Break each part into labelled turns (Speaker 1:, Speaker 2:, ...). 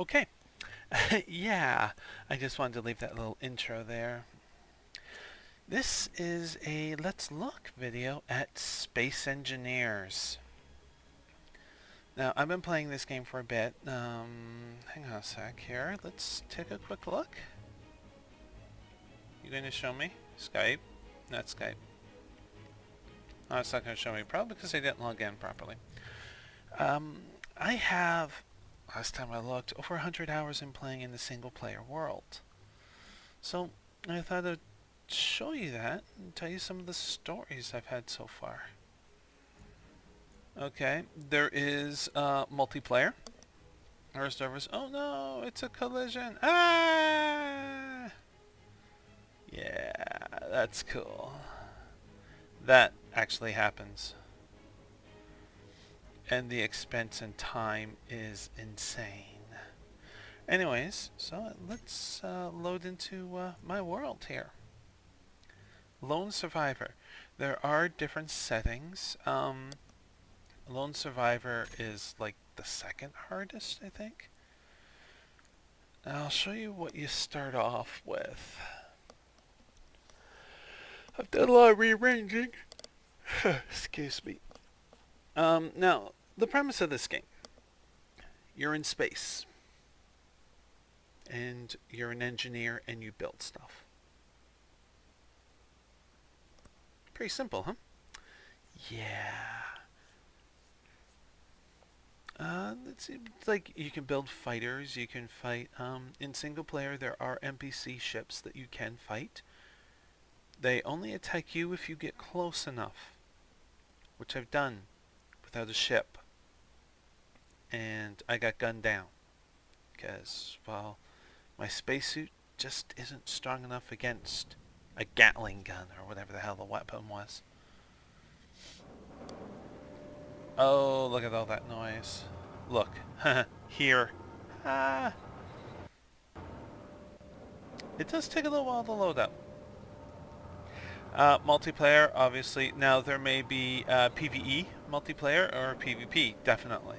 Speaker 1: Okay. Yeah, I just wanted to leave that little intro there. This is a Let's Look video at Space Engineers. Now, I've been playing this game for a bit. Hang on a sec here. Let's take a quick look. You going to show me? Skype? Not Skype. No, it's not going to show me. Probably because I didn't log in properly. I have, last time I looked, over 100 hours in playing in the single-player world. So, I thought I'd show you that and tell you some of the stories I've had so far. Okay, there is multiplayer. Our servers. Oh no, it's a collision. Ah! Yeah, that's cool. That actually happens. And the expense and time is insane. Anyways, so let's load into my world here. Lone Survivor. There are different settings. Lone Survivor is like the second hardest, I think. I'll show you what you start off with. I've done a lot of rearranging. Excuse me. Now, the premise of this game. You're in space. And you're an engineer and you build stuff. Pretty simple, huh? Yeah. Let's see. It's like you can build fighters. You can fight. In single player, there are NPC ships that you can fight. They only attack you if you get close enough, which I've done without a ship. And I got gunned down because, well, my spacesuit just isn't strong enough against a Gatling gun or whatever the hell the weapon was. Oh, look at all that noise. Look. Here. Ah. It does take a little while to load up. Multiplayer, obviously. Now, there may be PvE multiplayer or PvP, definitely.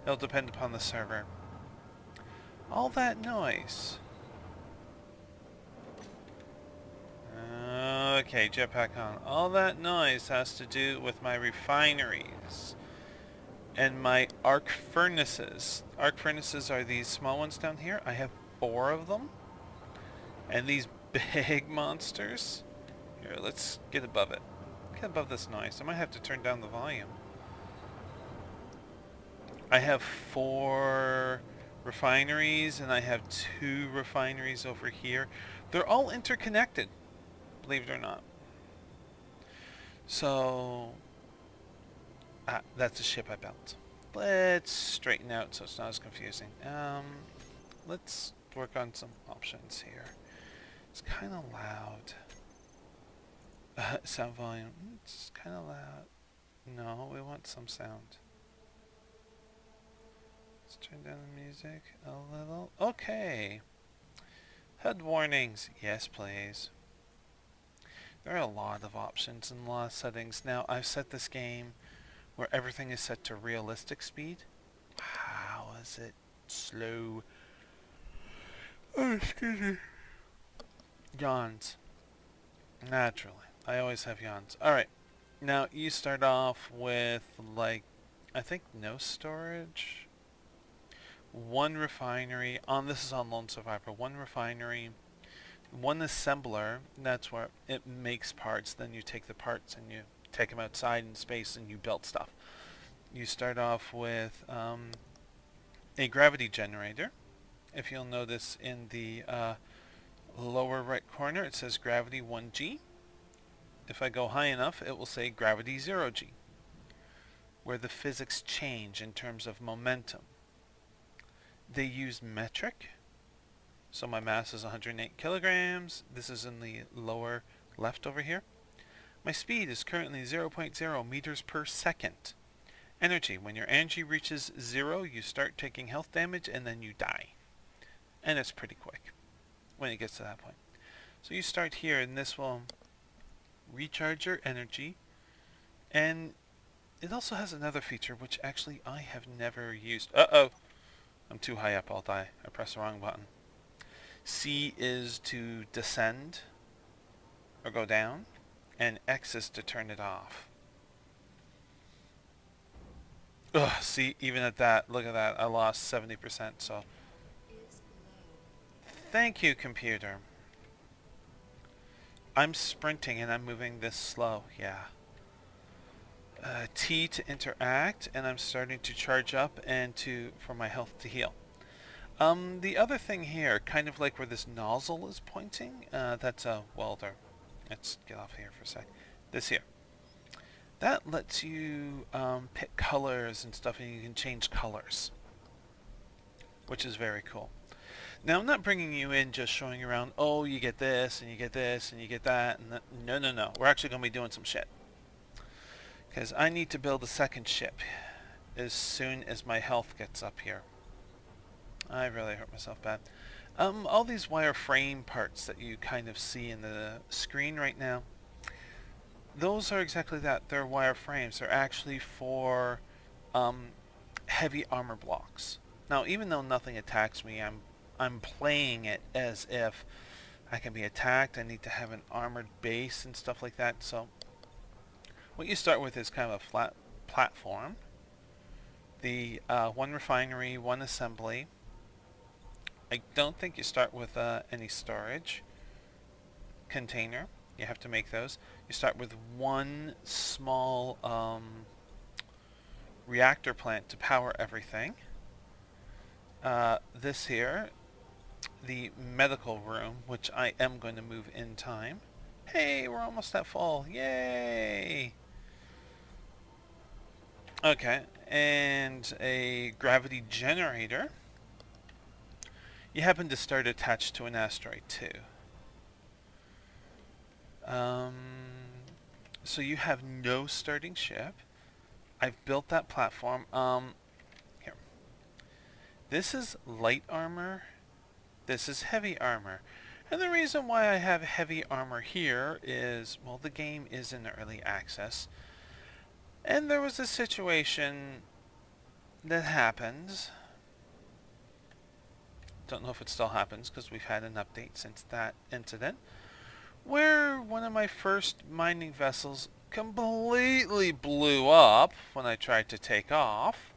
Speaker 1: It'll depend upon the server. All that noise. Okay, jetpack on. All that noise has to do with my refineries and my arc furnaces. Arc furnaces are these small ones down here. I have 4 of them. And these big monsters. Here, let's get above it. Get above this noise. I might have to turn down the volume. I have 4 refineries and I have 2 refineries over here. They're all interconnected, believe it or not. So, that's a ship I built. Let's straighten out so it's not as confusing. Let's work on some options here. It's kind of loud. Sound volume. It's kind of loud. No, we want some sound. Let's turn down the music a little. Okay. HUD warnings. Yes, please. There are a lot of options and a lot of settings. Now, I've set this game where everything is set to realistic speed. How is it slow? Oh, excuse me. Yawns. Naturally. I always have yawns. Alright. Now, you start off with, like, I think no storage. 1 refinery. This is on Lone Survivor. 1 refinery. 1 assembler. That's where it makes parts. Then you take the parts and you take them outside in space and you build stuff. You start off with a gravity generator. If you'll notice in the lower right corner it says gravity 1G. If I go high enough it will say gravity 0G, where the physics change in terms of momentum. They use metric, so my mass is 108 kilograms. This is in the lower left over here. My speed is currently 0.0 meters per second. Energy. When your energy reaches 0, you start taking health damage and then you die. And it's pretty quick when it gets to that point. So you start here and this will recharge your energy. And it also has another feature which actually I have never used. Uh-oh. I'm too high up, I'll die. I pressed the wrong button. C is to descend or go down, and X is to turn it off. Ugh, see, even at that, look at that, I lost 70%, so. Thank you, computer. I'm sprinting and I'm moving this slow, yeah. T to interact, and I'm starting to charge up and for my health to heal. The other thing here, kind of like where this nozzle is pointing, that's a welder. Let's get off here for a sec. This here. That lets you pick colors and stuff, and you can change colors, which is very cool. Now, I'm not bringing you in just showing around, oh, you get this, and you get this, and you get that, and that. No, no, no. We're actually going to be doing some shit. Because I need to build a second ship as soon as my health gets up here. I really hurt myself bad. All these wireframe parts that you kind of see in the screen right now, those are exactly that. They're wireframes. They're actually for heavy armor blocks. Now, even though nothing attacks me, I'm playing it as if I can be attacked. I need to have an armored base and stuff like that. So what you start with is kind of a flat platform. The one refinery, one assembly. I don't think you start with any storage container. You have to make those. You start with one small reactor plant to power everything. This here, the medical room, which I am going to move in time. Hey, we're almost at full. Yay! Okay, and a gravity generator. You happen to start attached to an asteroid too. So you have no starting ship. I've built that platform. Here. This is light armor. This is heavy armor. And the reason why I have heavy armor here is, well, the game is in early access. And there was a situation that happened. Don't know if it still happens because we've had an update since that incident, where one of my first mining vessels completely blew up when I tried to take off.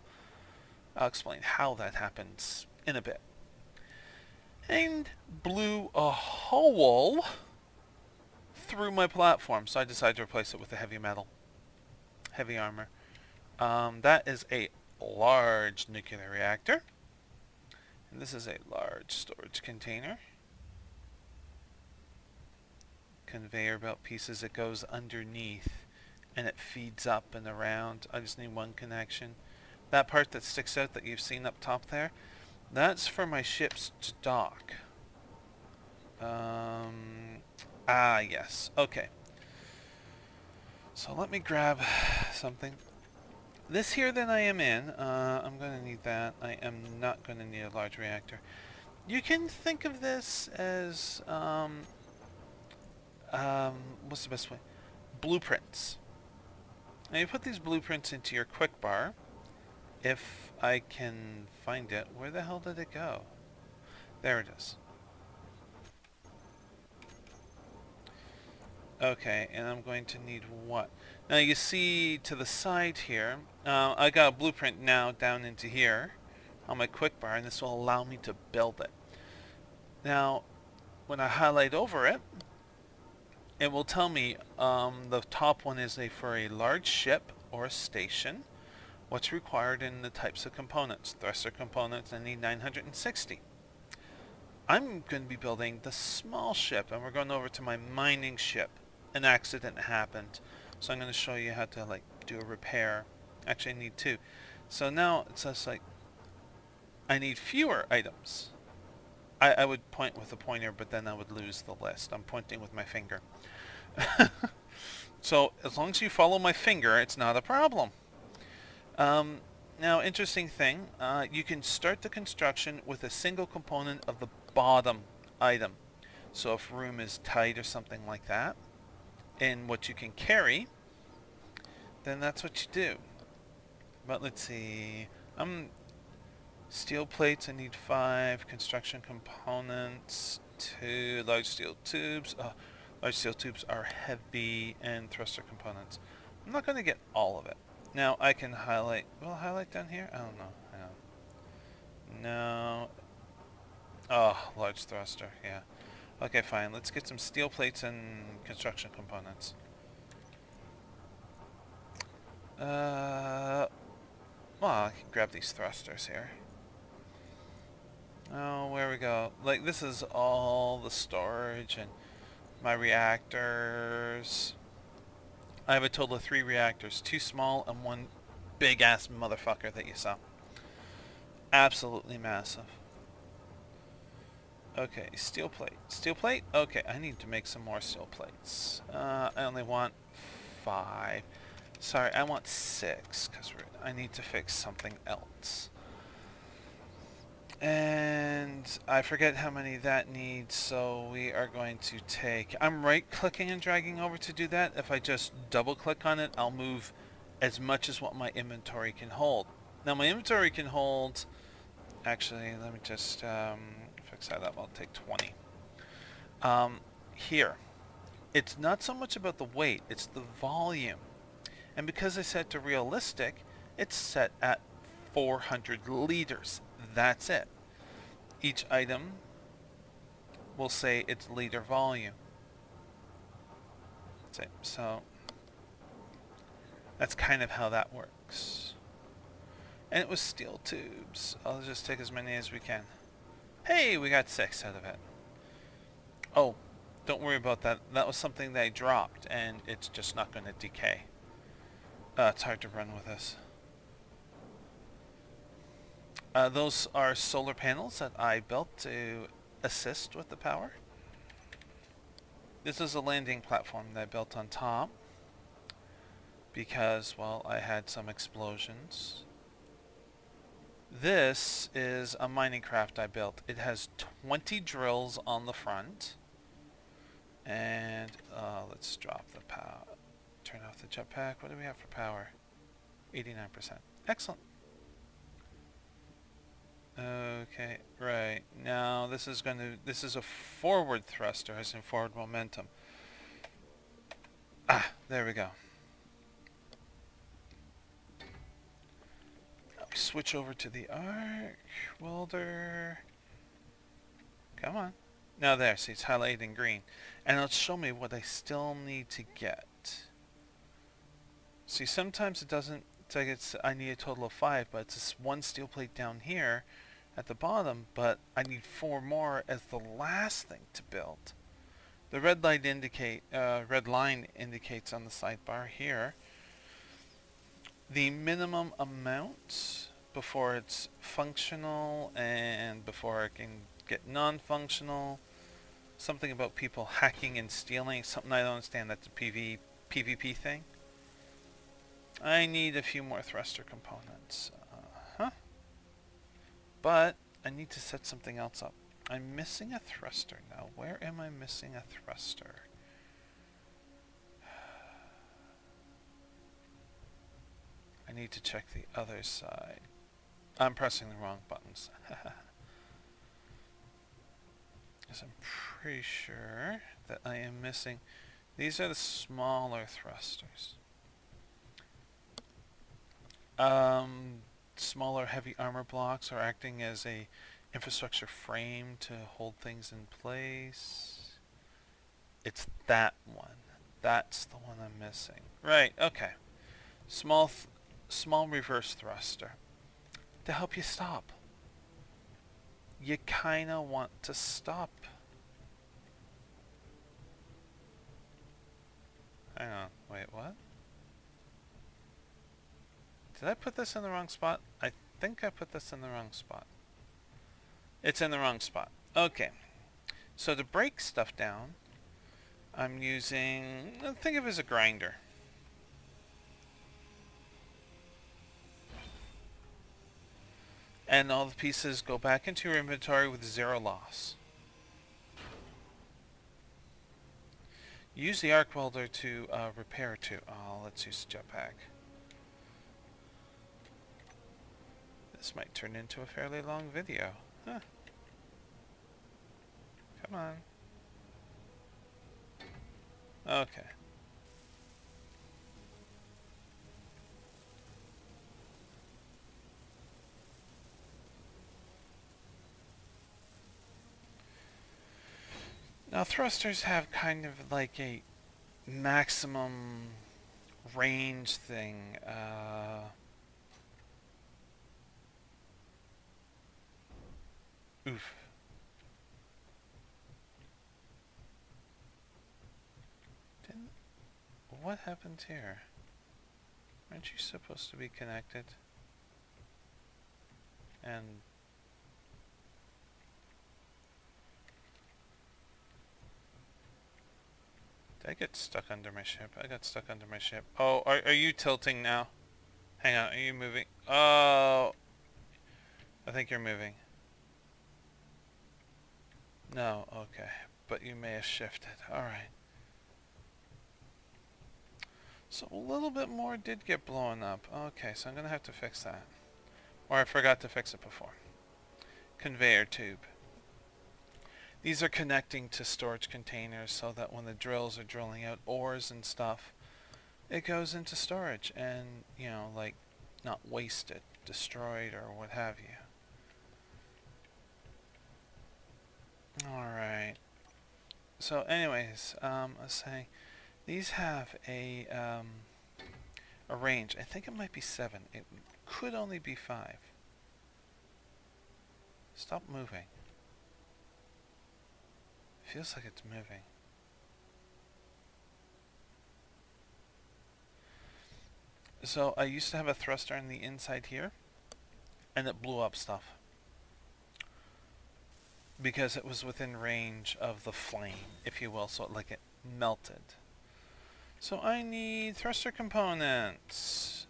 Speaker 1: I'll explain how that happens in a bit. And blew a hole through my platform, so I decided to replace it with a heavy armor. That is a large nuclear reactor. And this is a large storage container. Conveyor belt pieces, it goes underneath and it feeds up and around. I just need one connection. That part that sticks out that you've seen up top there, that's for my ship's dock. Yes. Okay. So let me grab something. This here that I am in, I'm going to need that. I am not going to need a large reactor. You can think of this as, what's the best way? Blueprints. Now you put these blueprints into your quick bar. If I can find it. Where the hell did it go? There it is. Okay, and I'm going to need what? Now you see to the side here, I got a blueprint now down into here on my quick bar, and this will allow me to build it. Now, when I highlight over it, it will tell me the top one is for a large ship or a station. What's required in the types of components. Thruster components, I need 960. I'm going to be building the small ship, and we're going over to my mining ship. An accident happened, so I'm going to show you how to do a repair. Actually, I need two. So now it says I need fewer items. I would point with a pointer, but then I would lose the list. I'm pointing with my finger. So as long as you follow my finger, it's not a problem. Now, interesting thing, you can start the construction with a single component of the bottom item. So if room is tight or something like that, and what you can carry, then that's what you do. But let's see, Steel plates, I need 5. Construction components, 2. Large steel tubes. Large steel tubes are heavy, and thruster components. I'm not going to get all of it. Now I can highlight. Will I highlight down here? I don't know. Hang on. No. Oh, large thruster. Yeah. Okay, fine. Let's get some steel plates and construction components. Well, I can grab these thrusters here. Oh, where we go? Like, this is all the storage and my reactors. I have a total of 3 reactors. 2 small and 1 big-ass motherfucker that you saw. Absolutely massive. Okay, steel plate. Steel plate? Okay, I need to make some more steel plates. I only want 5. Sorry, I want 6, because I need to fix something else. And I forget how many that needs, so we are going to take... I'm right-clicking and dragging over to do that. If I just double-click on it, I'll move as much as what my inventory can hold. Now, my inventory can hold... Actually, let me just fix that up. I'll take 20. Here. It's not so much about the weight, it's the volume. And because I set it to realistic, it's set at 400 liters. That's it. Each item will say its liter volume. That's it. So that's kind of how that works. And it was steel tubes. I'll just take as many as we can. Hey, we got 6 out of it. Oh, don't worry about that. That was something they dropped, and it's just not going to decay. It's hard to run with this. Those are solar panels that I built to assist with the power. This is a landing platform that I built on top because, well, I had some explosions. This is a mining craft I built. It has 20 drills on the front. And let's drop the power. Turn off the jetpack. What do we have for power? 89%. Excellent. Okay, right. Now this is a forward thruster, as in forward momentum. Ah, there we go. Now we switch over to the arc welder. Come on. Now there, see, it's highlighted in green. And it'll show me what I still need to get. See, sometimes it doesn't, it's like I need a total of 5, but it's this 1 steel plate down here at the bottom, but I need 4 more as the last thing to build. The red line indicates on the sidebar here the minimum amount before it's functional and before it can get non-functional. Something about people hacking and stealing, something I don't understand. That's a PvP thing. I need a few more thruster components. But I need to set something else up. I'm missing a thruster now. Where am I missing a thruster? I need to check the other side. I'm pressing the wrong buttons. Because I'm pretty sure that I am missing... These are the smaller thrusters. Smaller heavy armor blocks are acting as a infrastructure frame to hold things in place. It's that one. That's the one I'm missing. Right, okay. Small reverse thruster. To help you stop. You kinda want to stop. Hang on, wait, what? Did I put this in the wrong spot? I think I put this in the wrong spot. It's in the wrong spot. Okay. So to break stuff down, I'm using... think of it as a grinder. And all the pieces go back into your inventory with 0 loss. Use the arc welder to repair too. Oh, let's use jetpack. This might turn into a fairly long video. Huh. Come on. Okay. Now thrusters have kind of like a maximum range thing. Oof. What happened here? Aren't you supposed to be connected? And did I get stuck under my ship? I got stuck under my ship. Oh, are you tilting now? Hang on, are you moving? Oh, I think you're moving. No, okay. But you may have shifted. Alright. So a little bit more did get blown up. Okay, so I'm going to have to fix that. Or I forgot to fix it before. Conveyor tube. These are connecting to storage containers so that when the drills are drilling out ores and stuff, it goes into storage and, you know, like, not wasted, destroyed, or what have you. Alright. So anyways, I was saying, these have a range. I think it might be 7. It could only be 5. Stop moving. Feels like it's moving. So I used to have a thruster on the inside here, and it blew up stuff. Because it was within range of the flame, if you will, so like it melted. So I need thruster components.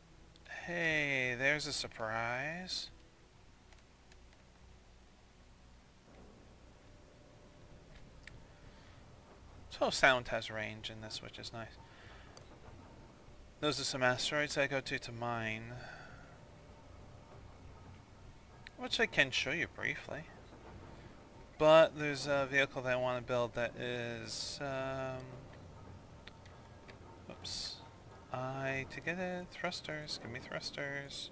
Speaker 1: Hey, there's a surprise. So sound has range in this, which is nice. Those are some asteroids I go to mine. Which I can show you briefly. But there's a vehicle that I want to build that is... oops. To get it, thrusters. Give me thrusters.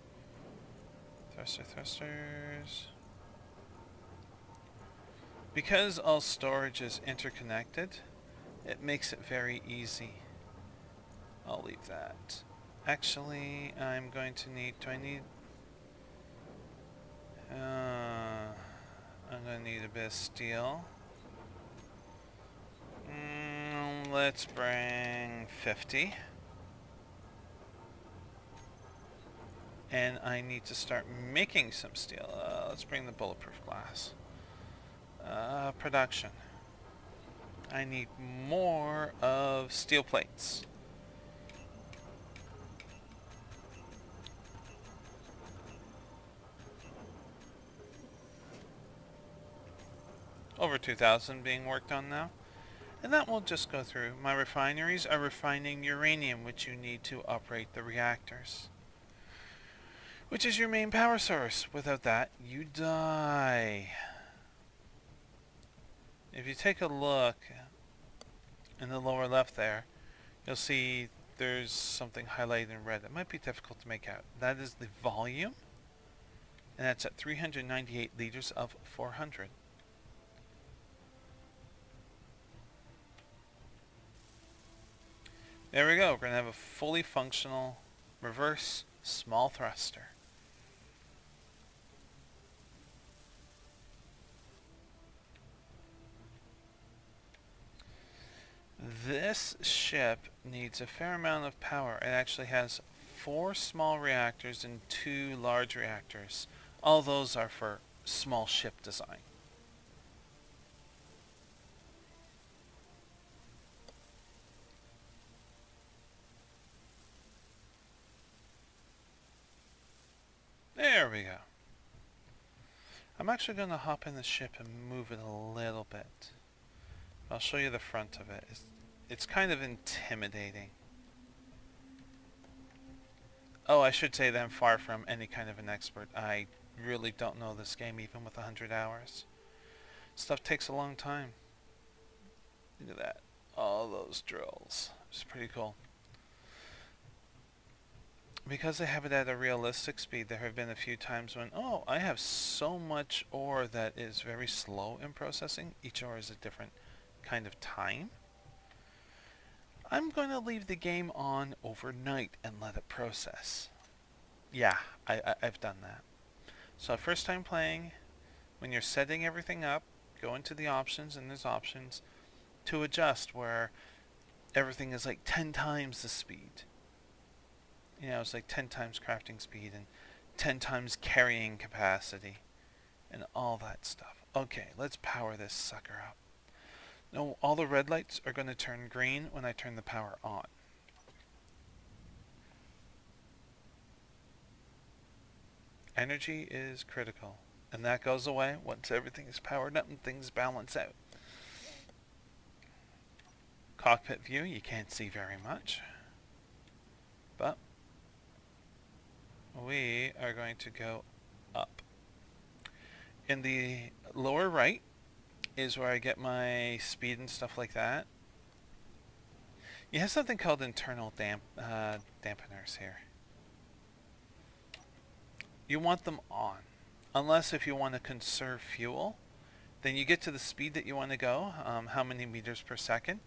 Speaker 1: Thrusters. Because all storage is interconnected, it makes it very easy. I'll leave that. Actually, I'm going to need... Do I need... I'm going to need a bit of steel. Let's bring 50. And I need to start making some steel. Let's bring the bulletproof glass. Production. I need more of steel plates. Over 2,000 being worked on now. And that will just go through. My refineries are refining uranium, which you need to operate the reactors. Which is your main power source. Without that, you die. If you take a look in the lower left there, you'll see there's something highlighted in red. It might be difficult to make out. That is the volume. And that's at 398 liters of 400. There we go. We're going to have a fully functional reverse small thruster. This ship needs a fair amount of power. It actually has 4 small reactors and 2 large reactors. All those are for small ship design. There we go. I'm actually going to hop in the ship and move it a little bit. I'll show you the front of it. It's kind of intimidating. Oh, I should say that I'm far from any kind of an expert. I really don't know this game even with 100 hours. Stuff takes a long time. Look at that. All those drills. It's pretty cool. Because I have it at a realistic speed, there have been a few times when, oh, I have so much ore that is very slow in processing. Each ore is a different kind of time. I'm going to leave the game on overnight and let it process. Yeah, I've done that. So first time playing, when you're setting everything up, go into the options, and there's options to adjust where everything is like 10 times the speed. You know, it's like 10 times crafting speed and 10 times carrying capacity and all that stuff. Okay, let's power this sucker up. No, all the red lights are going to turn green when I turn the power on. Energy is critical, and that goes away once everything is powered up and things balance out. Cockpit view, you can't see very much, but we are going to go up. In the lower right is where I get my speed and stuff like that. You have something called internal dampeners here. You want them on, unless if you want to conserve fuel, then you get to the speed that you want to go, how many meters per second,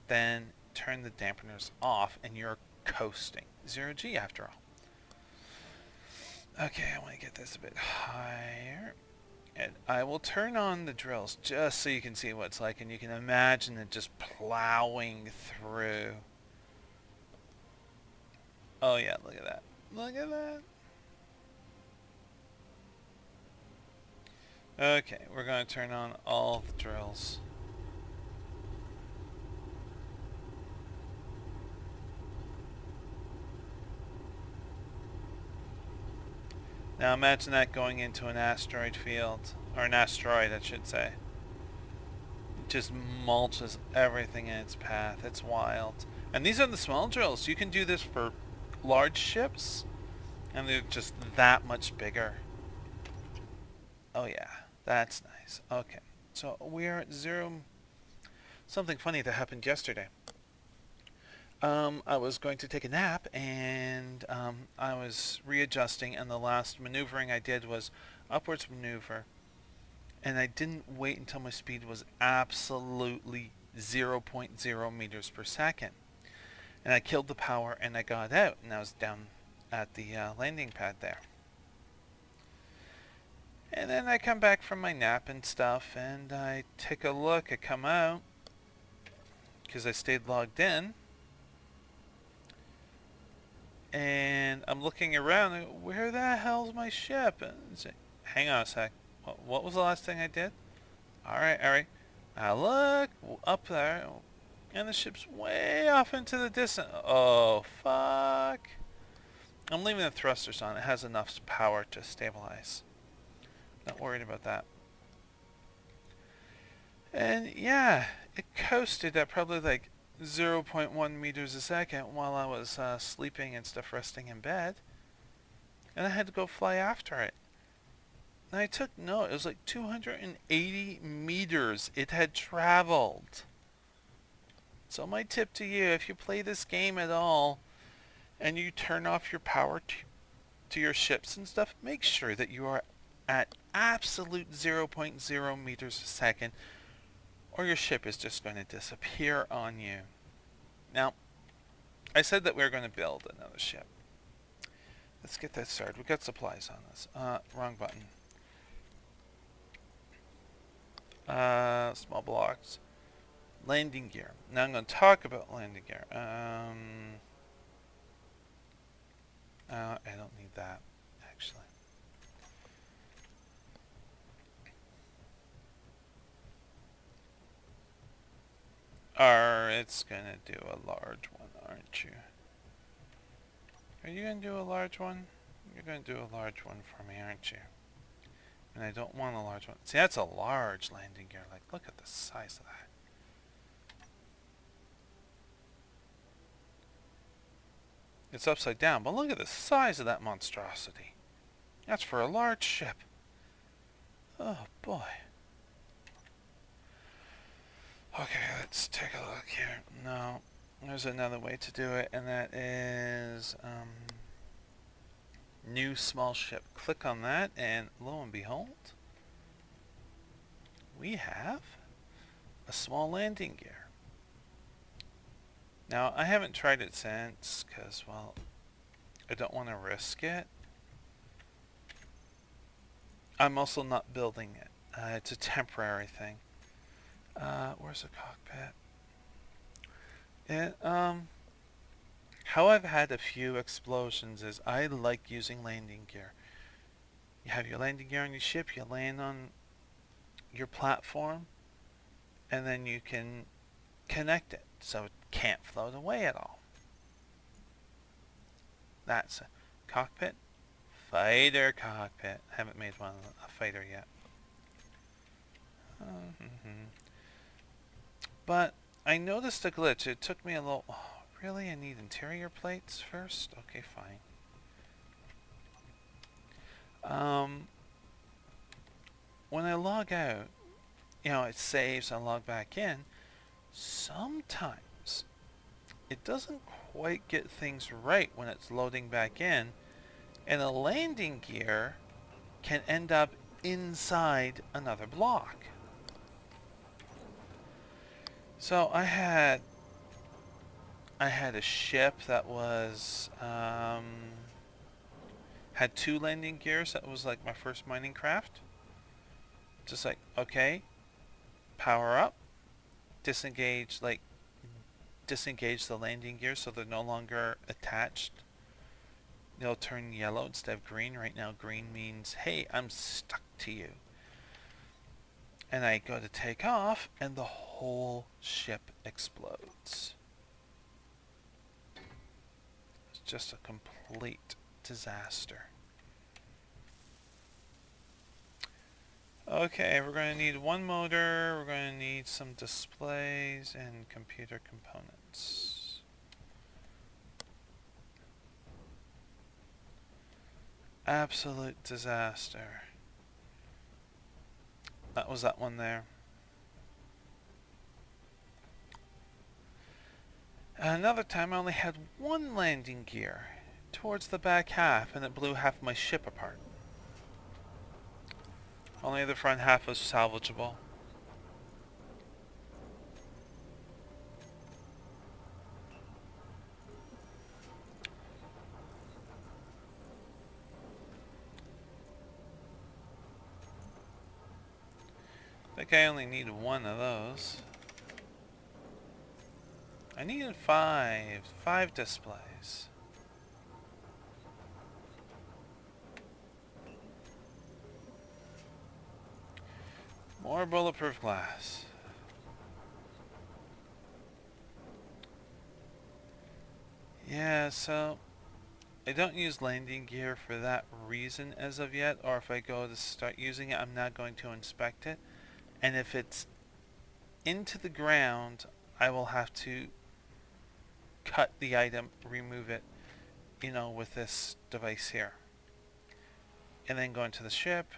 Speaker 1: then turn the dampeners off and you're coasting. 0G after all. Okay, I want to get this a bit higher. And I will turn on the drills just so you can see what it's like, and you can imagine it just plowing through. Oh yeah, look at that. Look at that. Okay, we're going to turn on all the drills. Now imagine that going into an asteroid field, or an asteroid I should say. It just mulches everything in its path. It's wild. And these are the small drills. You can do this for large ships, and they're just that much bigger. Oh yeah, that's nice. Okay, so we are at 0. Something funny that happened yesterday. I was going to take a nap, and I was readjusting, and the last maneuvering I did was upwards maneuver, and I didn't wait until my speed was absolutely 0.0 meters per second. And I killed the power, and I got out, and I was down at the landing pad there. And then I come back from my nap and stuff, and I take a look, I come out, because I stayed logged in, and I'm looking around, and where the hell's my ship? And say, hang on a sec, what was the last thing I did? Alright. I look up there, and the ship's way off into the distance. Oh, fuck. I'm leaving the thrusters on. It has enough power to stabilize. Not worried about that. And yeah, it coasted at probably like 0.1 meters a second while I was sleeping and stuff, resting in bed. And I had to go fly after it. And I took note, it was like 280 meters it had traveled. So my tip to you, if you play this game at all, and you turn off your power to your ships and stuff, make sure that you are at absolute 0.0 meters a second, or your ship is just going to disappear on you. Now, I said that we were going to build another ship. Let's get that started. We've got supplies on this. Wrong button. Small blocks. Landing gear. Now I'm going to talk about landing gear. I don't need that, actually. It's going to do a large one, aren't you? Are you going to do a large one? You're going to do a large one for me, aren't you? And I don't want a large one. See, that's a large landing gear. Like, look at the size of that. It's upside down, but look at the size of that monstrosity. That's for a large ship. Oh boy. Okay, let's take a look here. No, there's another way to do it, and that is new small ship. Click on that, and lo and behold, we have a small landing gear. Now, I haven't tried it since, because, well, I don't want to risk it. I'm also not building it. It's a temporary thing. Where's the cockpit? How I've had a few explosions is I like using landing gear. You have your landing gear on your ship, you land on your platform, and then you can connect it so it can't float away at all. That's a cockpit. Fighter cockpit. Haven't made one a fighter yet. But I noticed a glitch. It took me a little... Oh, really? I need interior plates first? Okay, fine. When I log out, it saves, I log back in. Sometimes it doesn't quite get things right when it's loading back in, and a landing gear can end up inside another block. So I had a ship that was had 2 landing gears. That was like my first mining craft. Just like, okay, power up, disengage the landing gears so they're no longer attached. They'll turn yellow instead of green. Right now green means, hey, I'm stuck to you. And I go to take off, and the whole ship explodes. It's just a complete disaster. Okay, we're going to need 1 motor, we're going to need some displays and computer components. Absolute disaster. That was that one there. Another time I only had 1 landing gear towards the back half, and it blew half my ship apart. Only the front half was salvageable. I think I only need 1 of those. I needed 5 displays. More bulletproof glass. Yeah, so I don't use landing gear for that reason as of yet, or if I go to start using it, I'm not going to inspect it. And if it's into the ground, I will have to cut the item, remove it, with this device here. And then go into the ship,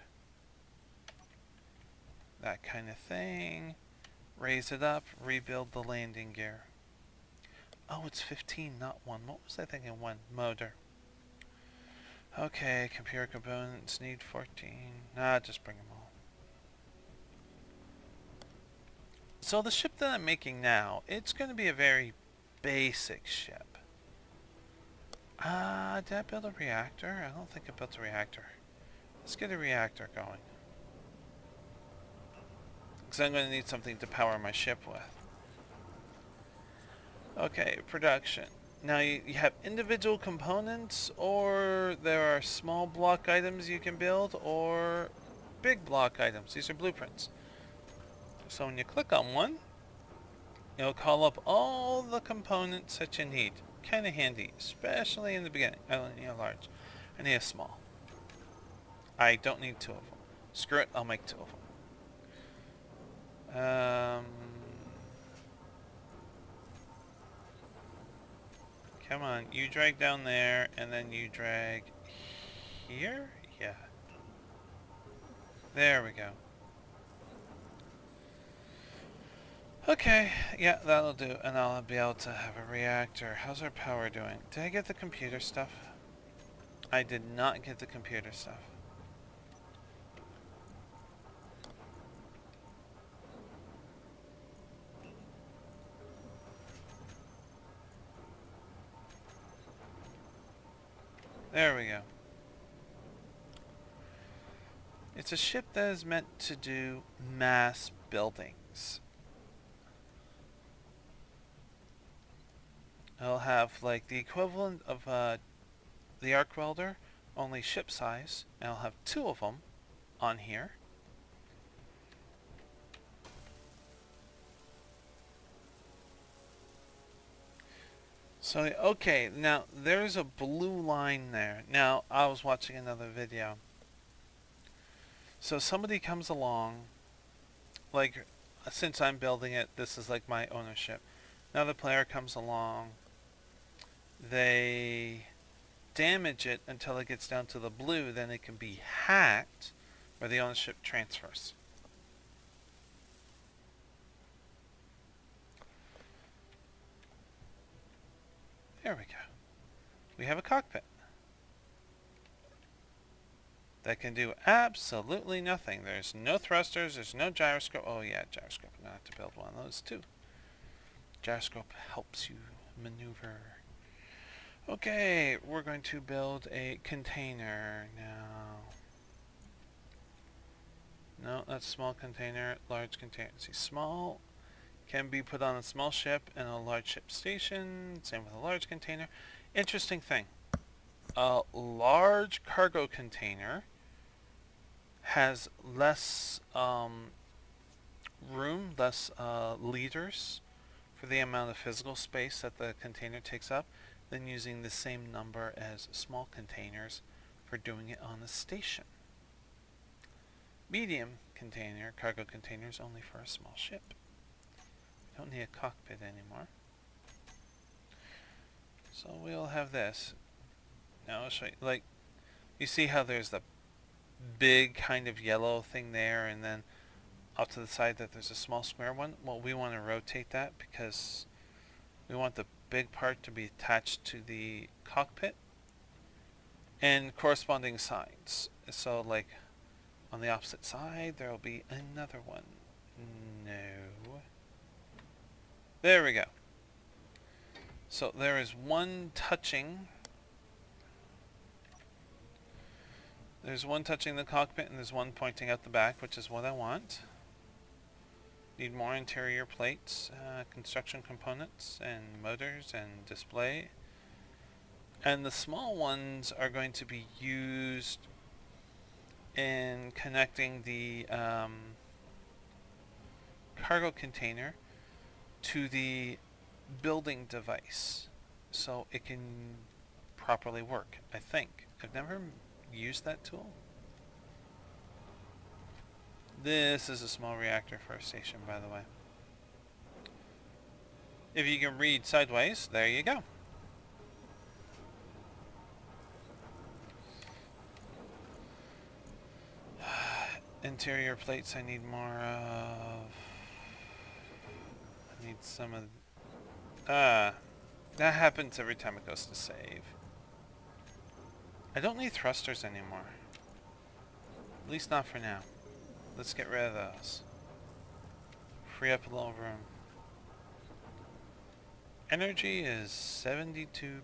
Speaker 1: that kind of thing. Raise it up, rebuild the landing gear. Oh, it's 15, not 1. What was I thinking? 1. Motor. Okay, computer components need 14. Nah, just bring them all. So the ship that I'm making now, it's going to be a very basic ship. Did I build a reactor? I don't think I built a reactor. Let's get a reactor going. Because I'm going to need something to power my ship with. Okay, production. Now you have individual components, or there are small block items you can build, or big block items. These are blueprints. So when you click on one, it'll call up all the components that you need. Kind of handy, especially in the beginning. I don't need a large. I need a small. I don't need 2 of them. Screw it, I'll make 2 of them. Come on, you drag down there, and then you drag here? Yeah. There we go. Okay, yeah, that'll do, and I'll be able to have a reactor. How's our power doing? Did I get the computer stuff? I did not get the computer stuff. There we go. It's a ship that is meant to do mass buildings. It'll have like the equivalent of the arc welder, only ship size, and I'll have 2 of them on here. So, okay, now there's a blue line there. Now, I was watching another video. So somebody comes along, like, since I'm building it, this is like my ownership. Another player comes along, they damage it until it gets down to the blue, then it can be hacked, where the ownership transfers. There we go. We have a cockpit that can do absolutely nothing. There's no thrusters, there's no gyroscope. Oh yeah, gyroscope. I'm gonna have to build one of those too. Gyroscope helps you maneuver. Okay, we're going to build a container now. No, that's small container, large container. See, small can be put on a small ship and a large ship station. Same with a large container. Interesting thing. A large cargo container has less room, less liters for the amount of physical space that the container takes up than using the same number as small containers for doing it on a station. Medium container, cargo containers only for a small ship. We don't need a cockpit anymore. So we'll have this. Now I'll show you, like, you see how there's the big kind of yellow thing there, and then off to the side that there's a small square one? Well, we want to rotate that because we want the big part to be attached to the cockpit and corresponding sides. So like on the opposite side there will be another one. No. There we go. So there is one touching. There's one touching the cockpit and there's one pointing out the back, which is what I want. Need more interior plates, construction components, and motors, and display. And the small ones are going to be used in connecting the cargo container to the building device so it can properly work, I think. I've never used that tool. This is a small reactor for a station, by the way. If you can read sideways, there you go. Interior plates I need more of. I need some of... that happens every time it goes to save. I don't need thrusters anymore. At least not for now. Let's get rid of those. Free up a little room. Energy is 72%.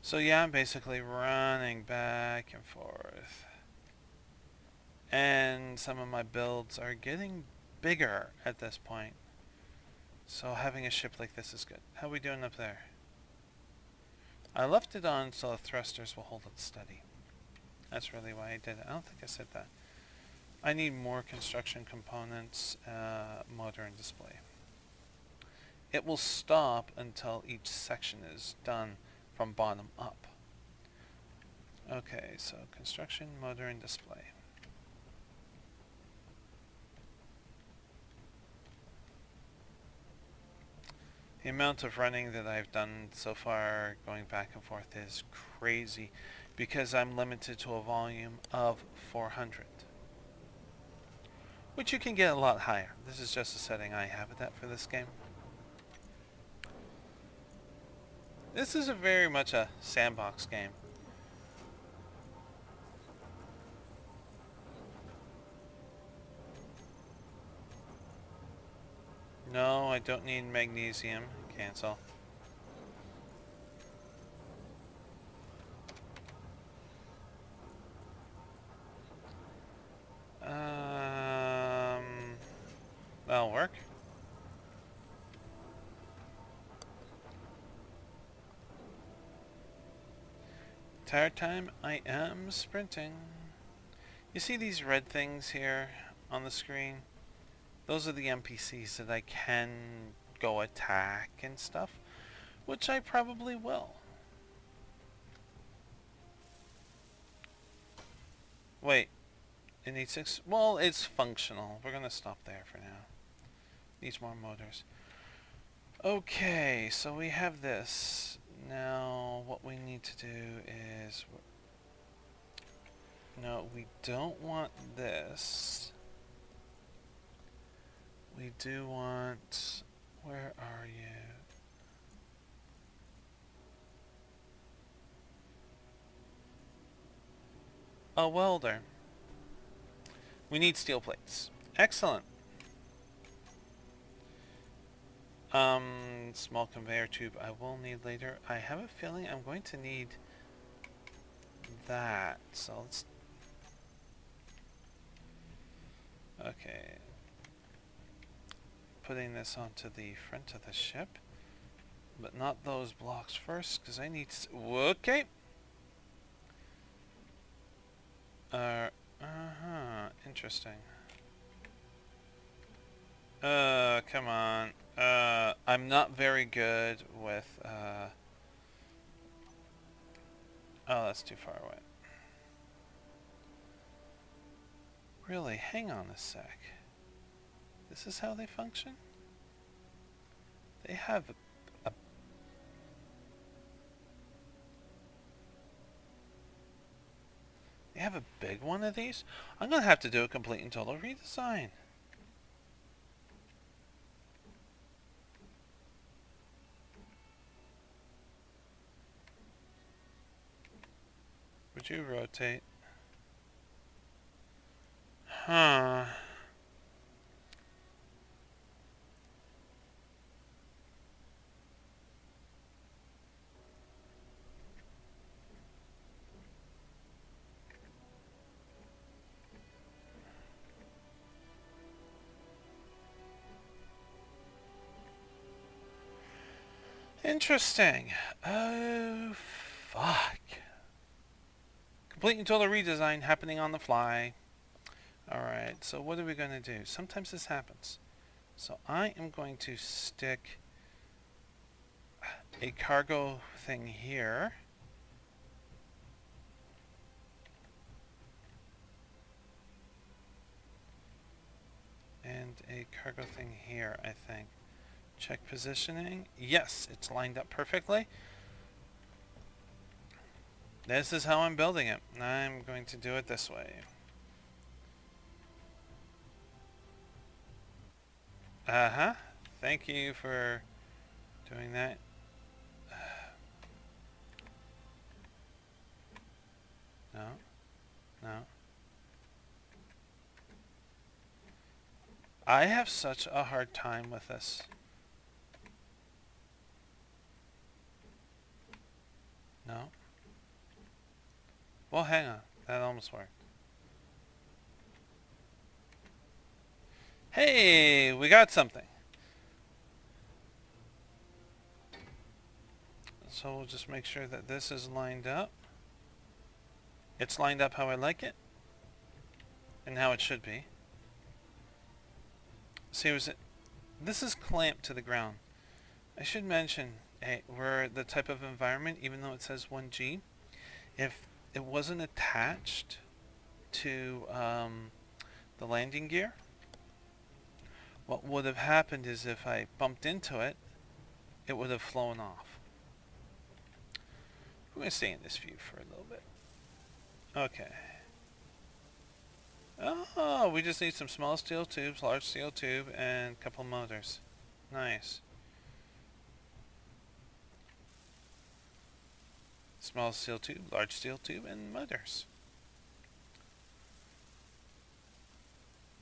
Speaker 1: So yeah, I'm basically running back and forth. And some of my builds are getting bigger at this point. So having a ship like this is good. How are we doing up there? I left it on so the thrusters will hold it steady. That's really why I did it. I don't think I said that. I need more construction components, motor and display. It will stop until each section is done from bottom up. Okay, so construction, motor and display. The amount of running that I've done so far, going back and forth, is crazy because I'm limited to a volume of 400. Which you can get a lot higher. This is just a setting I have it at for this game. This is very much a sandbox game. No, I don't need magnesium. Cancel. That'll work. Entire time I am sprinting. You see these red things here on the screen? Those are the NPCs that I can go attack and stuff, which I probably will. Wait, it needs 6. Well, it's functional. We're gonna stop there for now. Needs more motors. Okay, so we have this. Now, what we need to do is... No, we don't want this. We do want... Where are you? A welder. We need steel plates. Excellent. Small conveyor tube I will need later. I have a feeling I'm going to need that. So let's... Okay. Putting this onto the front of the ship. But not those blocks first, because I need... Okay. Interesting. Come on. I'm not very good with, Oh, that's too far away. Really, hang on a sec. This is how they function? They have a They have a big one of these? I'm gonna have to do a complete and total redesign. Would you rotate? Huh. Interesting. Oh, fuck. Complete and total redesign happening on the fly. Alright, so what are we going to do? Sometimes this happens. So I am going to stick a cargo thing here. And a cargo thing here, I think. Check positioning. Yes, it's lined up perfectly. This is how I'm building it. I'm going to do it this way. Uh-huh. Thank you for doing that. No. No. I have such a hard time with this. No. Well, hang on. That almost worked. Hey, we got something. So we'll just make sure that this is lined up. It's lined up how I like it. And how it should be. See, this is clamped to the ground. I should mention, we're the type of environment, even though it says 1G, if it wasn't attached to the landing gear, what would have happened is if I bumped into it, it would have flown off. We're going to stay in this view for a little bit. Okay. Oh, we just need some small steel tubes, large steel tube, and a couple motors. Nice. Small steel tube, large steel tube, and motors.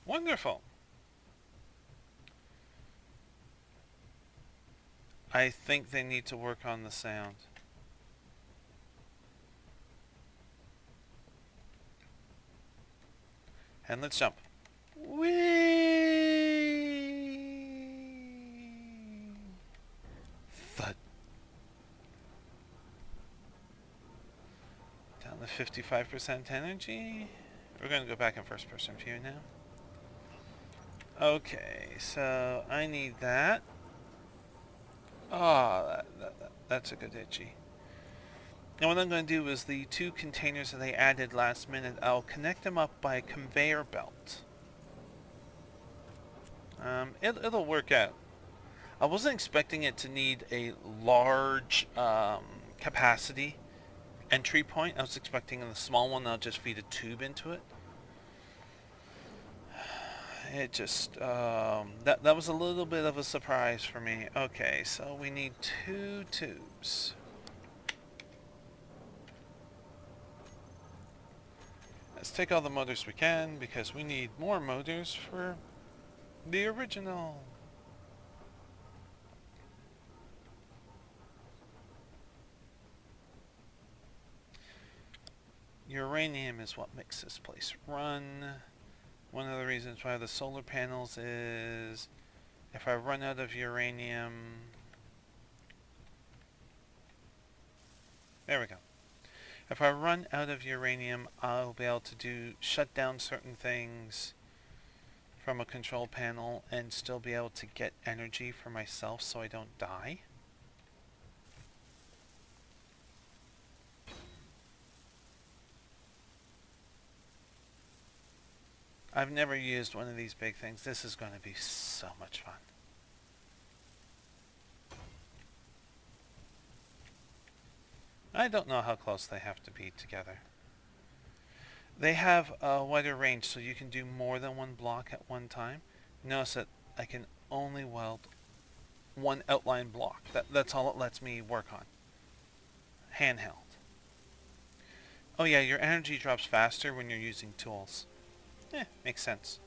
Speaker 1: Wonderful. I think they need to work on the sound. And let's jump. Whee! Thud. Down to 55% energy. We're going to go back in first person view now. Okay, so I need that. Oh, that's a good itchy. And what I'm going to do is the 2 containers that I added last minute, I'll connect them up by a conveyor belt. It'll work out. I wasn't expecting it to need a large capacity entry point. I was expecting a small one. I'll just feed a tube into it. It just that was a little bit of a surprise for me. Okay, so we need 2 tubes. Let's take all the motors we can because we need more motors for the original. Uranium is what makes this place run. One of the reasons why the solar panels is if I run out of uranium... There we go. If I run out of uranium, I'll be able to shut down certain things from a control panel and still be able to get energy for myself so I don't die. I've never used one of these big things. This is going to be so much fun. I don't know how close they have to be together. They have a wider range, so you can do more than one block at one time. Notice that I can only weld one outline block. That's all it lets me work on. Handheld. Oh yeah, your energy drops faster when you're using tools. Makes sense.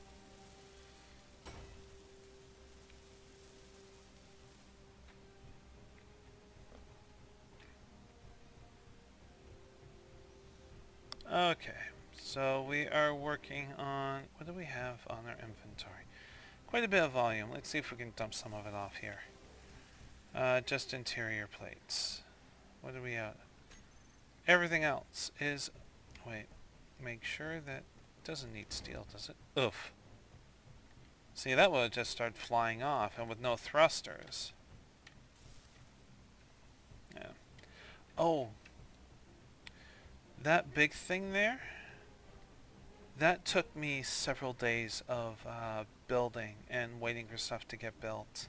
Speaker 1: Okay, so we are working on... What do we have on our inventory? Quite a bit of volume. Let's see if we can dump some of it off here. Just interior plates. What do we have? Everything else is... Wait, make sure that... Doesn't need steel, does it? Oof. See, that would have just started flying off, and with no thrusters. Yeah. Oh. That big thing there? That took me several days of building and waiting for stuff to get built.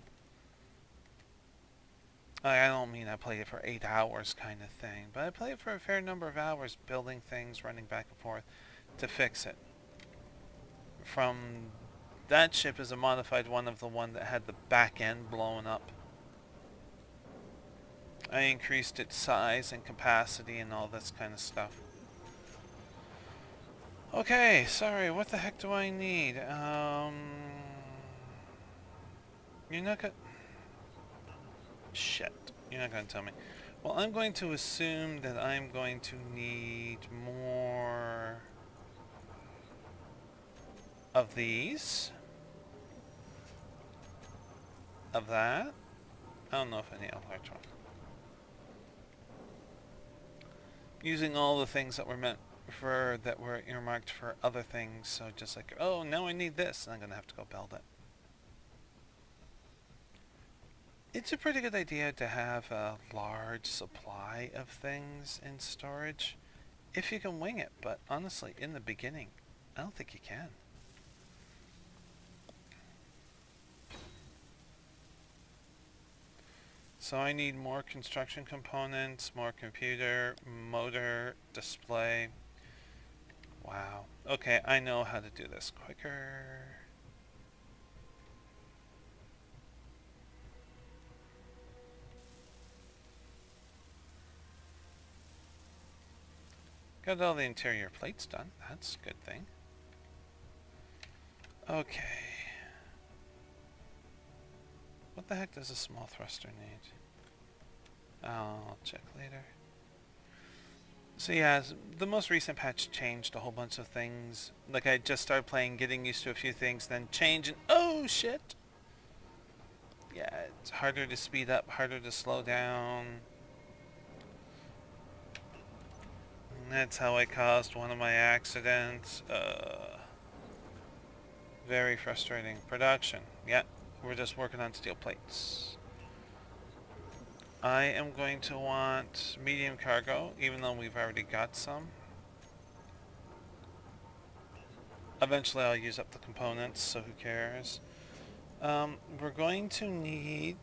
Speaker 1: I don't mean I played it for 8 hours kind of thing, but I played it for a fair number of hours building things, running back and forth to fix it. From that ship is a modified one of the one that had the back end blown up. I increased its size and capacity and all this kind of stuff. Okay, sorry, what the heck do I need? You're not gonna... Shit, you're not gonna tell me. Well, I'm going to assume that I'm going to need more of these. Of that. I don't know if I need a large one. Using all the things that were meant for, that were earmarked for other things, so just like, oh, now I need this, and I'm gonna have to go build it. It's a pretty good idea to have a large supply of things in storage, if you can wing it, but honestly, in the beginning, I don't think you can. So I need more construction components, more computer, motor, display. Wow. Okay, I know how to do this quicker. Got all the interior plates done. That's a good thing. Okay. What the heck does a small thruster need? I'll check later. So yeah, the most recent patch changed a whole bunch of things. Like I just started playing, getting used to a few things, then change and oh shit! Yeah, it's harder to speed up, harder to slow down. And that's how I caused one of my accidents. Very frustrating. Production. Yeah, we're just working on steel plates. I am going to want medium cargo, even though we've already got some. Eventually I'll use up the components, so who cares? We're going to need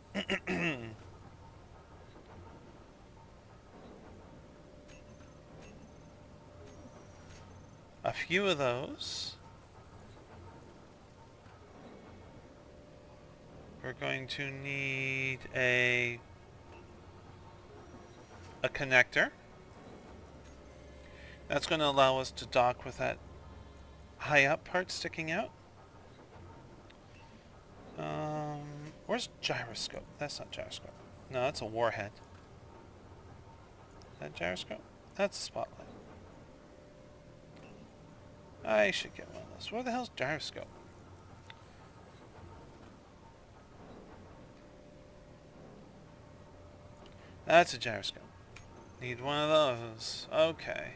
Speaker 1: a few of those. We're going to need a connector. That's going to allow us to dock with that high up part sticking out. Where's gyroscope? That's not gyroscope. No, that's a warhead. Is that gyroscope? That's a spotlight. I should get one of those. Where the hell's gyroscope? That's a gyroscope. Need one of those. Okay.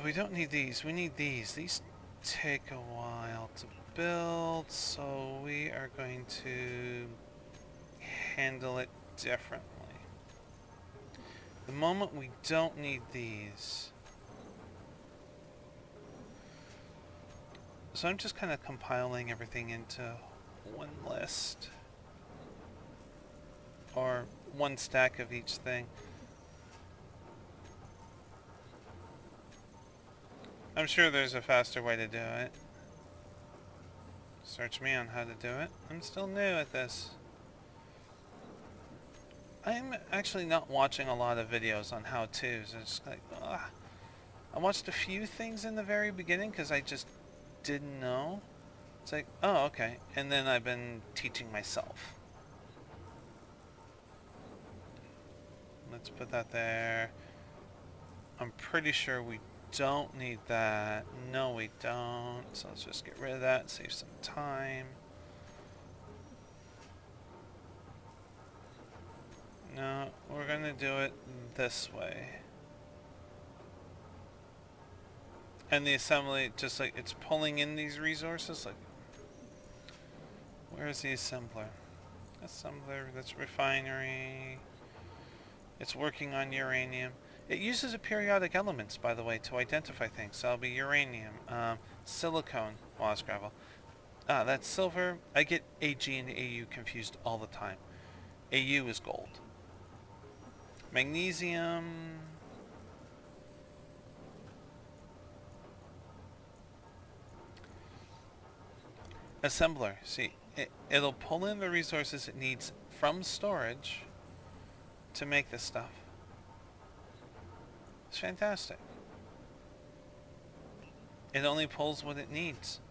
Speaker 1: We don't need these. We need these. These take a while to build, so we are going to handle it differently. The moment we don't need these. So I'm just kind of compiling everything into one list. Or one stack of each thing. I'm sure there's a faster way to do it. Search me on how to do it. I'm still new at this. I'm actually not watching a lot of videos on how-tos. It's like, I watched a few things in the very beginning because I just didn't know. It's like, oh, okay. And then I've been teaching myself. Let's put that there. I'm pretty sure we don't need that. No, we don't. So let's just get rid of that and save some time. No, we're gonna do it this way. And the assembly, just like it's pulling in these resources, like, where's the assembler? Assembler, that's refinery. It's working on uranium. It uses a periodic elements, by the way, to identify things. So it'll be uranium, silicone, moss gravel. That's silver. I get AG and AU confused all the time. AU is gold. Magnesium. Assembler. See, it'll pull in the resources it needs from storage to make this stuff. It's fantastic. It only pulls what it needs.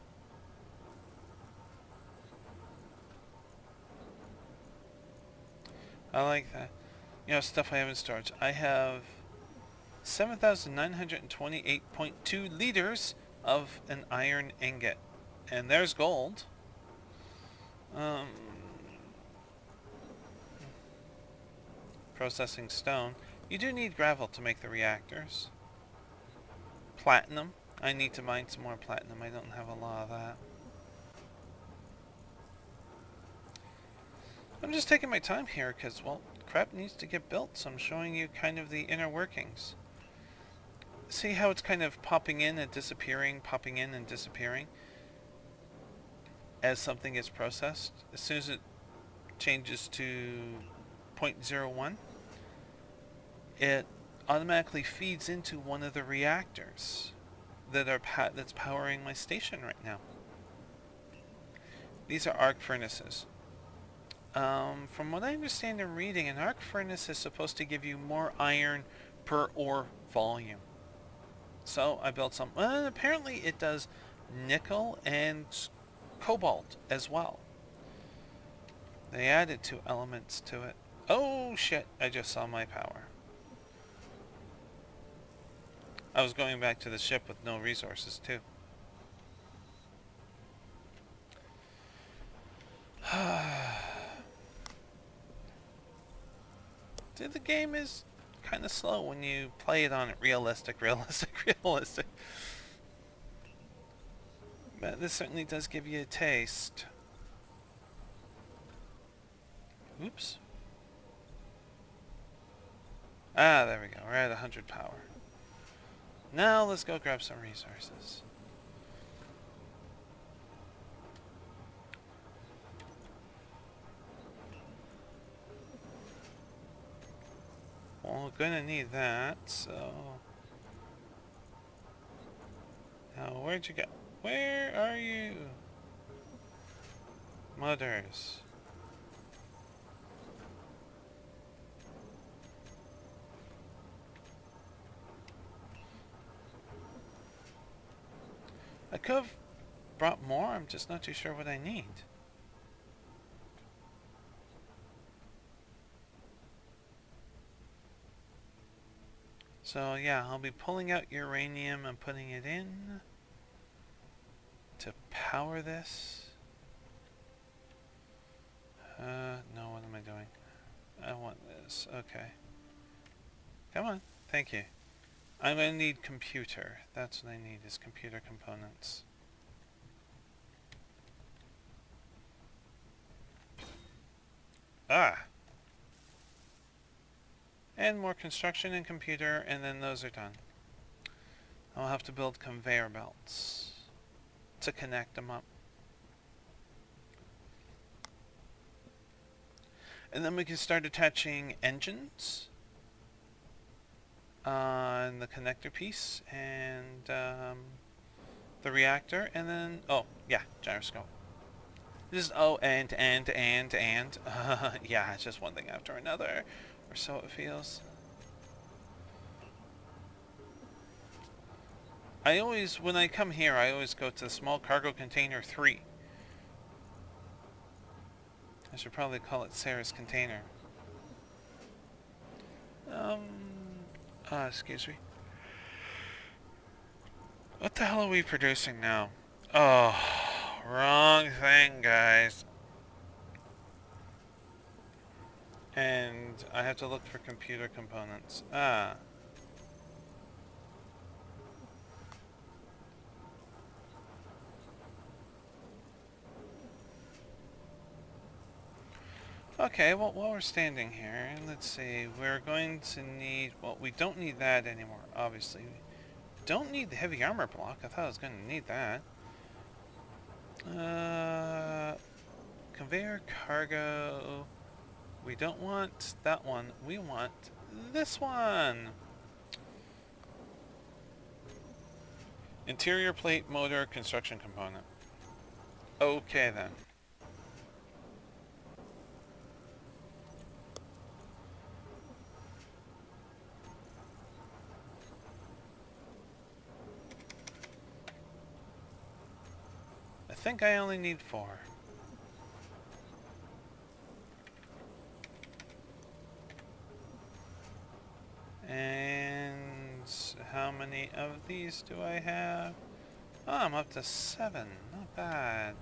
Speaker 1: I like that. You know, stuff I have in storage. I have 7,928.2 liters of an iron ingot. And there's gold. Processing stone. You do need gravel to make the reactors. Platinum. I need to mine some more platinum. I don't have a lot of that. I'm just taking my time here because, well, crap needs to get built, so I'm showing you kind of the inner workings. See how it's kind of popping in and disappearing, popping in and disappearing as something gets processed? As soon as it changes to 0.01, it automatically feeds into one of the reactors that's powering my station right now. These are arc furnaces. From what I understand in reading, an arc furnace is supposed to give you more iron per ore volume. So I built some. Well, apparently it does nickel and cobalt as well. They added 2 elements to it. Oh shit, I just saw my power. I was going back to the ship with no resources too. Dude, the game is kind of slow when you play it on it realistic. But this certainly does give you a taste. Oops. Ah, there we go. We're at 100 power. Now let's go grab some resources. Well, we're gonna need that, so... Now, where'd you go? Where are you? Mothers. I could have brought more, I'm just not too sure what I need. So yeah, I'll be pulling out uranium and putting it in to power this. No, what am I doing? I want this, okay. Come on, thank you. I'm gonna need computer. That's what I need, is computer components. Ah! And more construction and computer, and then those are done. I'll have to build conveyor belts to connect them up. And then we can start attaching engines on the connector piece and the reactor, and then, oh yeah, gyroscope. This is, oh, and yeah, it's just one thing after another, or so it feels. I always, when I come here, I always go to the small cargo container 3. I should probably call it Sarah's container. Excuse me. What the hell are we producing now? Oh, wrong thing, guys. And I have to look for computer components. Ah. Okay, well, while we're standing here, let's see, we're going to need, well, we don't need that anymore, obviously. We don't need the heavy armor block. I thought I was going to need that. Conveyor cargo. We don't want that one. We want this one. Interior plate motor construction component. Okay then. I think I only need 4. And how many of these do I have? Oh, I'm up to 7. Not bad.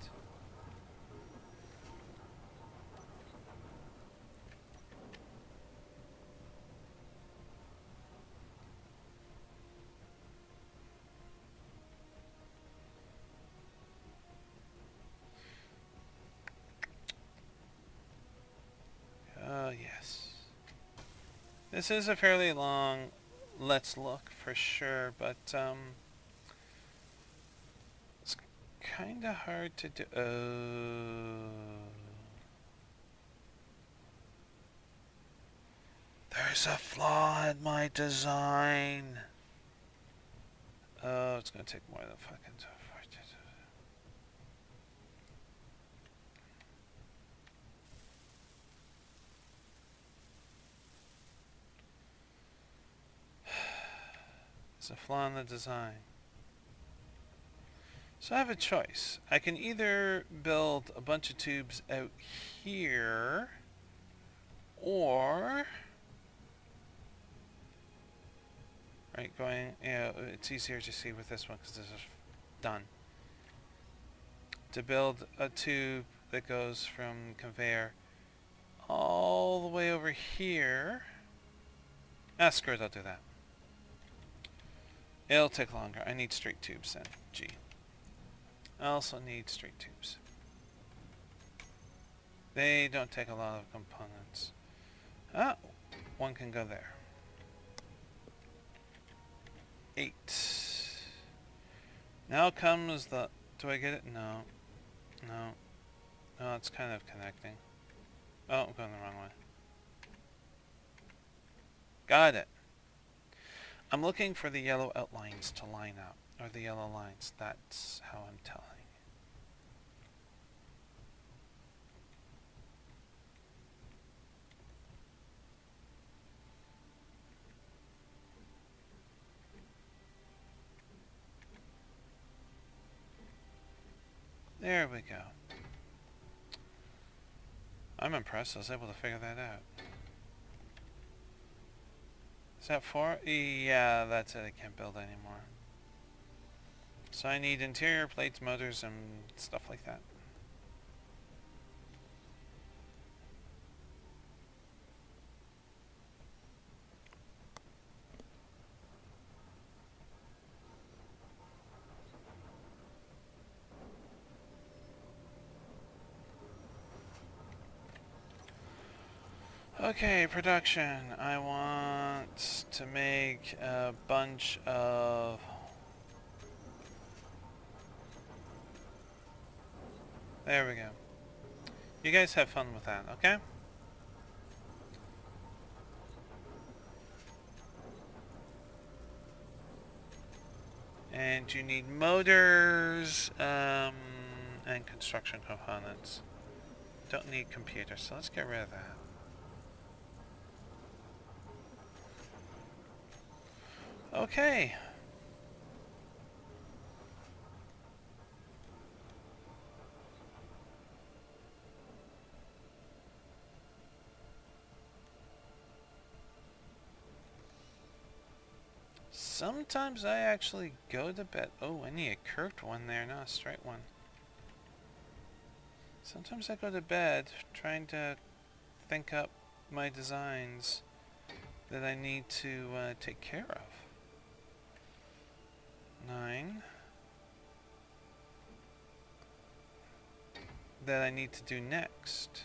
Speaker 1: Oh, yes. This is a fairly long let's look for sure, but it's kind of hard to do. Oh. There's a flaw in my design. Oh, it's gonna take more than fucking time. There's a flaw in the design. So I have a choice. I can either build a bunch of tubes out here, or... Right, going, it's easier to see with this one because this is done. To build a tube that goes from conveyor all the way over here. Ah, screw it, I'll do that. It'll take longer. I need straight tubes then. G. I also need straight tubes. They don't take a lot of components. Ah, one can go there. 8. Now comes the... Do I get it? No. No. No, it's kind of connecting. Oh, I'm going the wrong way. Got it. I'm looking for the yellow outlines to line up. Or the yellow lines. That's how I'm telling. There we go. I'm impressed I was able to figure that out. Is that 4? Yeah, that's it. I can't build anymore. So I need interior plates, motors, and stuff like that. Okay, production. I want to make a bunch of... There we go. You guys have fun with that, okay? And you need motors, and construction components. Don't need computers, so let's get rid of that. Okay. Sometimes I actually go to bed. Oh, I need a curved one there, not a straight one. Sometimes I go to bed trying to think up my designs that I need to take care of. 9. That I need to do next.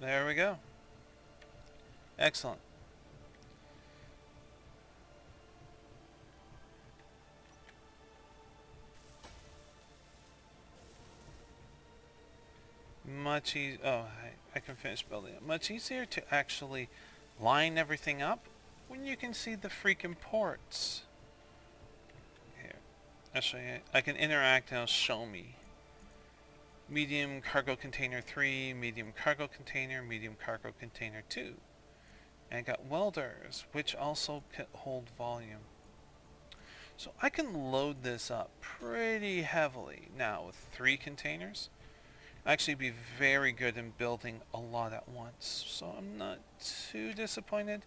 Speaker 1: There we go. Excellent. Much easier. Oh, I can finish building it. Much easier to actually line everything up when you can see the freaking ports. Here, I'll show you. I can interact and it'll show me. Medium cargo container 3, medium cargo container 2. And I got welders, which also hold volume. So I can load this up pretty heavily. Now with 3 containers, actually be very good in building a lot at once. So I'm not too disappointed.